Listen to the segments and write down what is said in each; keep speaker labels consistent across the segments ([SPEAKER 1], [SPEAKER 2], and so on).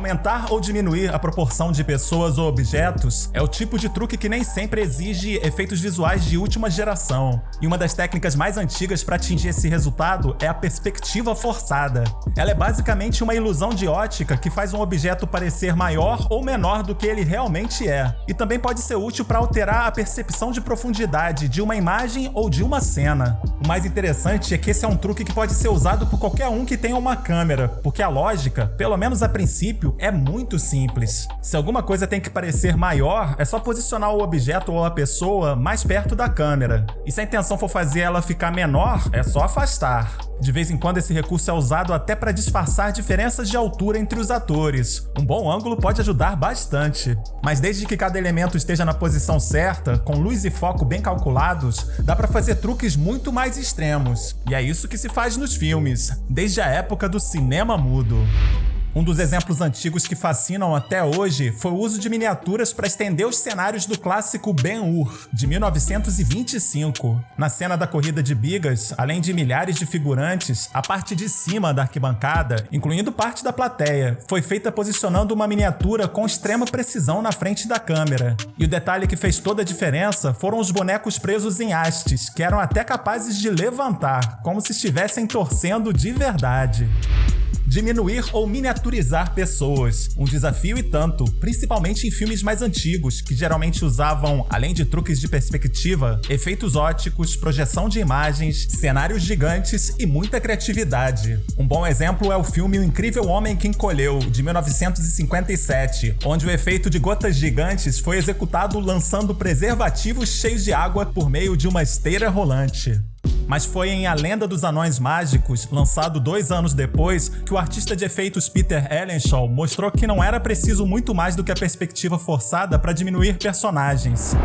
[SPEAKER 1] Aumentar ou diminuir a proporção de pessoas ou objetos é o tipo de truque que nem sempre exige efeitos visuais de última geração. E uma das técnicas mais antigas para atingir esse resultado é a perspectiva forçada. Ela é basicamente uma ilusão de ótica que faz um objeto parecer maior ou menor do que ele realmente é. E também pode ser útil para alterar a percepção de profundidade de uma imagem ou de uma cena. O mais interessante é que esse é um truque que pode ser usado por qualquer um que tenha uma câmera, porque a lógica, pelo menos a princípio, é muito simples. Se alguma coisa tem que parecer maior, é só posicionar o objeto ou a pessoa mais perto da câmera. E se a intenção for fazer ela ficar menor, é só afastar. De vez em quando esse recurso é usado até para disfarçar diferenças de altura entre os atores. Um bom ângulo pode ajudar bastante. Mas desde que cada elemento esteja na posição certa, com luz e foco bem calculados, dá para fazer truques muito mais extremos. E é isso que se faz nos filmes, desde a época do cinema mudo. Um dos exemplos antigos que fascinam até hoje foi o uso de miniaturas para estender os cenários do clássico Ben-Hur, de 1925. Na cena da corrida de bigas, além de milhares de figurantes, a parte de cima da arquibancada, incluindo parte da plateia, foi feita posicionando uma miniatura com extrema precisão na frente da câmera. E o detalhe que fez toda a diferença foram os bonecos presos em hastes, que eram até capazes de levantar, como se estivessem torcendo de verdade. Diminuir ou miniaturizar pessoas. Um desafio e tanto, principalmente em filmes mais antigos, que geralmente usavam, além de truques de perspectiva, efeitos óticos, projeção de imagens, cenários gigantes e muita criatividade. Um bom exemplo é o filme O Incrível Homem que Encolheu, de 1957, onde o efeito de gotas gigantes foi executado lançando preservativos cheios de água por meio de uma esteira rolante. Mas foi em A Lenda dos Anões Mágicos, lançado 2 anos depois, que o artista de efeitos Peter Ellenshaw mostrou que não era preciso muito mais do que a perspectiva forçada para diminuir personagens.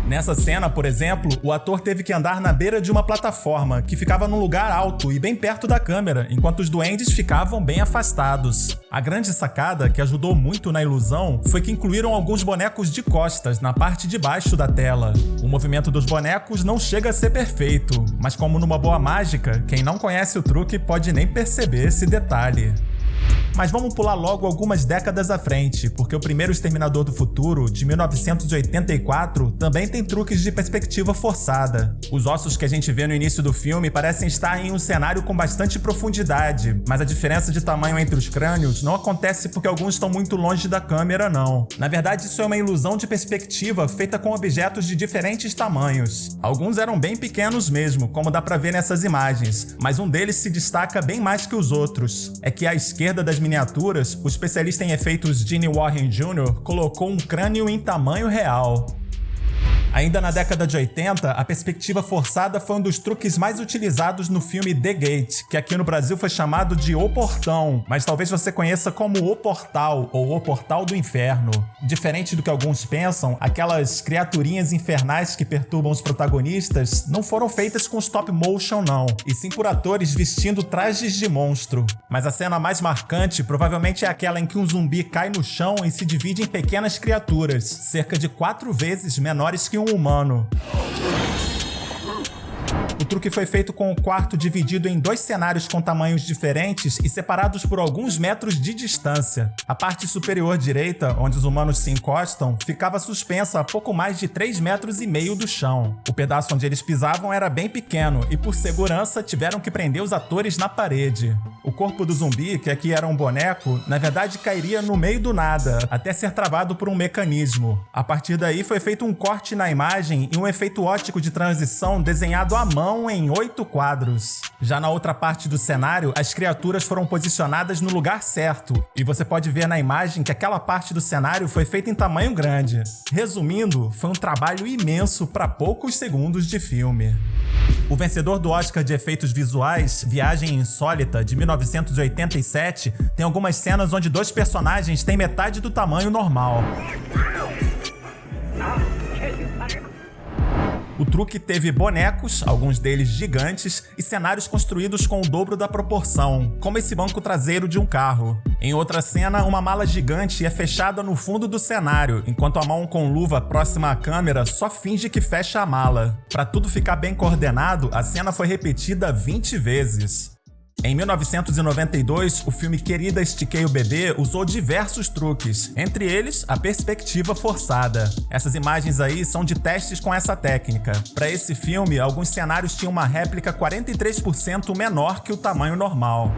[SPEAKER 1] Nessa cena, por exemplo, o ator teve que andar na beira de uma plataforma, que ficava num lugar alto e bem perto da câmera, enquanto os duendes ficavam bem afastados. A grande sacada, que ajudou muito na ilusão, foi que incluíram alguns bonecos de costas na parte de baixo da tela. O movimento dos bonecos não chega a ser perfeito, mas como numa boa mágica, quem não conhece o truque pode nem perceber esse detalhe. Mas vamos pular logo algumas décadas à frente, porque o primeiro Exterminador do Futuro, de 1984, também tem truques de perspectiva forçada. Os ossos que a gente vê no início do filme parecem estar em um cenário com bastante profundidade, mas a diferença de tamanho entre os crânios não acontece porque alguns estão muito longe da câmera, não. Na verdade, isso é uma ilusão de perspectiva feita com objetos de diferentes tamanhos. Alguns eram bem pequenos mesmo, como dá pra ver nessas imagens, mas um deles se destaca bem mais que os outros. É que à esquerda das miniaturas, o especialista em efeitos Gene Warren Jr. colocou um crânio em tamanho real. Ainda na década de 80, a perspectiva forçada foi um dos truques mais utilizados no filme The Gate, que aqui no Brasil foi chamado de O Portão, mas talvez você conheça como O Portal ou O Portal do Inferno. Diferente do que alguns pensam, aquelas criaturinhas infernais que perturbam os protagonistas não foram feitas com stop motion não, e sim por atores vestindo trajes de monstro. Mas a cena mais marcante provavelmente é aquela em que um zumbi cai no chão e se divide em pequenas criaturas, cerca de 4 vezes menores que um humano. O truque foi feito com o quarto dividido em 2 cenários com tamanhos diferentes e separados por alguns metros de distância. A parte superior direita, onde os humanos se encostam, ficava suspensa a pouco mais de 3,5 metros do chão. O pedaço onde eles pisavam era bem pequeno e, por segurança, tiveram que prender os atores na parede. O corpo do zumbi, que aqui era um boneco, na verdade cairia no meio do nada, até ser travado por um mecanismo. A partir daí foi feito um corte na imagem e um efeito óptico de transição desenhado à mão em 8 quadros. Já na outra parte do cenário, as criaturas foram posicionadas no lugar certo, e você pode ver na imagem que aquela parte do cenário foi feita em tamanho grande. Resumindo, foi um trabalho imenso para poucos segundos de filme. O vencedor do Oscar de efeitos visuais, Viagem Insólita, de 1987, tem algumas cenas onde 2 personagens têm metade do tamanho normal. O truque teve bonecos, alguns deles gigantes, e cenários construídos com o dobro da proporção, como esse banco traseiro de um carro. Em outra cena, uma mala gigante é fechada no fundo do cenário, enquanto a mão com luva próxima à câmera só finge que fecha a mala. Para tudo ficar bem coordenado, a cena foi repetida 20 vezes. Em 1992, o filme Querida, Estiquei o Bebê usou diversos truques, entre eles a perspectiva forçada. Essas imagens aí são de testes com essa técnica. Para esse filme, alguns cenários tinham uma réplica 43% menor que o tamanho normal.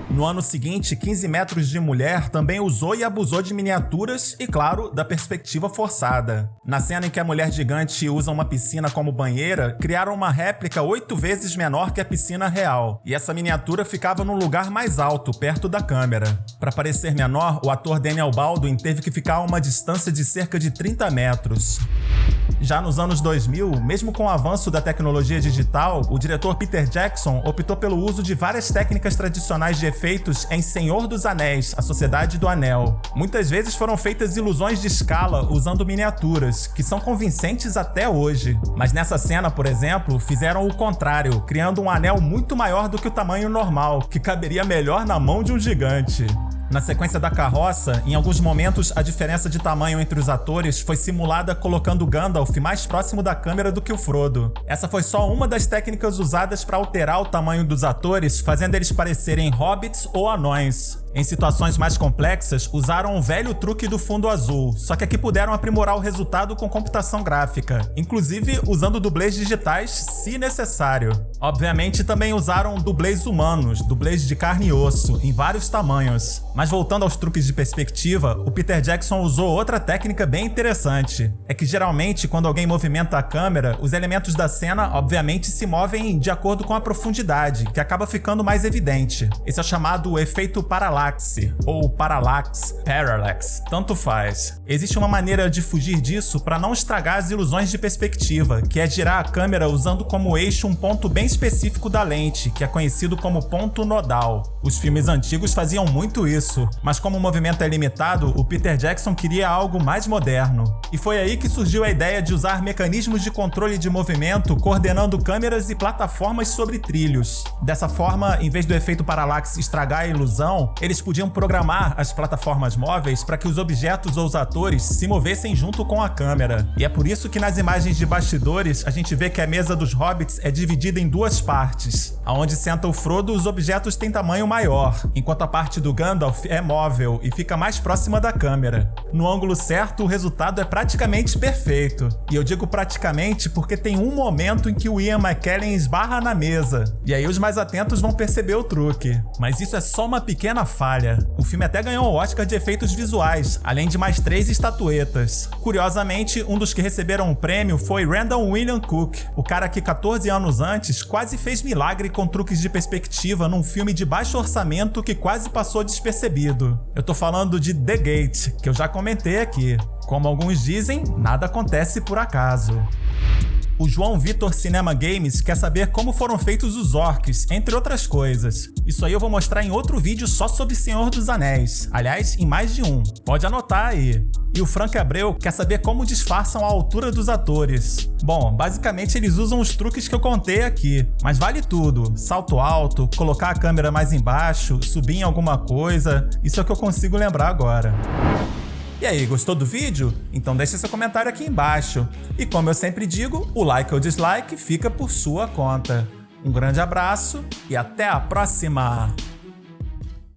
[SPEAKER 1] No ano seguinte, 15 Metros de Mulher também usou e abusou de miniaturas e, claro, da perspectiva forçada. Na cena em que a mulher gigante usa uma piscina como banheira, criaram uma réplica 8 vezes menor que a piscina real, e essa miniatura ficava num lugar mais alto, perto da câmera. Para parecer menor, o ator Daniel Baldwin teve que ficar a uma distância de cerca de 30 metros. Já nos anos 2000, mesmo com o avanço da tecnologia digital, o diretor Peter Jackson optou pelo uso de várias técnicas tradicionais de efeitos em Senhor dos Anéis, A Sociedade do Anel. Muitas vezes foram feitas ilusões de escala usando miniaturas, que são convincentes até hoje. Mas nessa cena, por exemplo, fizeram o contrário, criando um anel muito maior do que o tamanho normal, que caberia melhor na mão de um gigante. Na sequência da carroça, em alguns momentos a diferença de tamanho entre os atores foi simulada colocando Gandalf mais próximo da câmera do que o Frodo. Essa foi só uma das técnicas usadas para alterar o tamanho dos atores, fazendo eles parecerem hobbits ou anões. Em situações mais complexas, usaram o velho truque do fundo azul, só que aqui puderam aprimorar o resultado com computação gráfica, inclusive usando dublês digitais se necessário. Obviamente também usaram dublês humanos, dublês de carne e osso, em vários tamanhos. Mas voltando aos truques de perspectiva, o Peter Jackson usou outra técnica bem interessante. É que geralmente, quando alguém movimenta a câmera, os elementos da cena obviamente se movem de acordo com a profundidade, que acaba ficando mais evidente. Esse é chamado efeito paralaxe, ou parallax, tanto faz. Existe uma maneira de fugir disso para não estragar as ilusões de perspectiva, que é girar a câmera usando como eixo um ponto bem específico da lente, que é conhecido como ponto nodal. Os filmes antigos faziam muito isso, mas como o movimento é limitado, o Peter Jackson queria algo mais moderno. E foi aí que surgiu a ideia de usar mecanismos de controle de movimento coordenando câmeras e plataformas sobre trilhos. Dessa forma, em vez do efeito parallaxe estragar a ilusão, eles podiam programar as plataformas móveis para que os objetos ou os atores se movessem junto com a câmera. E é por isso que nas imagens de bastidores a gente vê que a mesa dos hobbits é dividida em duas partes. Aonde senta o Frodo, os objetos têm tamanho maior, enquanto a parte do Gandalf é móvel e fica mais próxima da câmera. No ângulo certo, o resultado é praticamente perfeito. E eu digo praticamente porque tem um momento em que o Ian McKellen esbarra na mesa, e aí os mais atentos vão perceber o truque. Mas isso é só uma pequena falha. O filme até ganhou o Oscar de efeitos visuais, além de mais 3 estatuetas. Curiosamente, um dos que receberam o prêmio foi Randall William Cook, o cara que 14 anos antes quase fez milagre com truques de perspectiva num filme de baixo orçamento que quase passou despercebido. Eu tô falando de The Gate, que eu já comentei aqui. Como alguns dizem, nada acontece por acaso. O João Vitor Cinema Games quer saber como foram feitos os orcs, entre outras coisas. Isso aí eu vou mostrar em outro vídeo só sobre Senhor dos Anéis. Aliás, em mais de um. Pode anotar aí. E o Frank Abreu quer saber como disfarçam a altura dos atores. Bom, basicamente eles usam os truques que eu contei aqui, mas vale tudo. Salto alto, colocar a câmera mais embaixo, subir em alguma coisa, isso é o que eu consigo lembrar agora. E aí, gostou do vídeo? Então deixa seu comentário aqui embaixo. E como eu sempre digo, o like ou dislike fica por sua conta. Um grande abraço e até a próxima!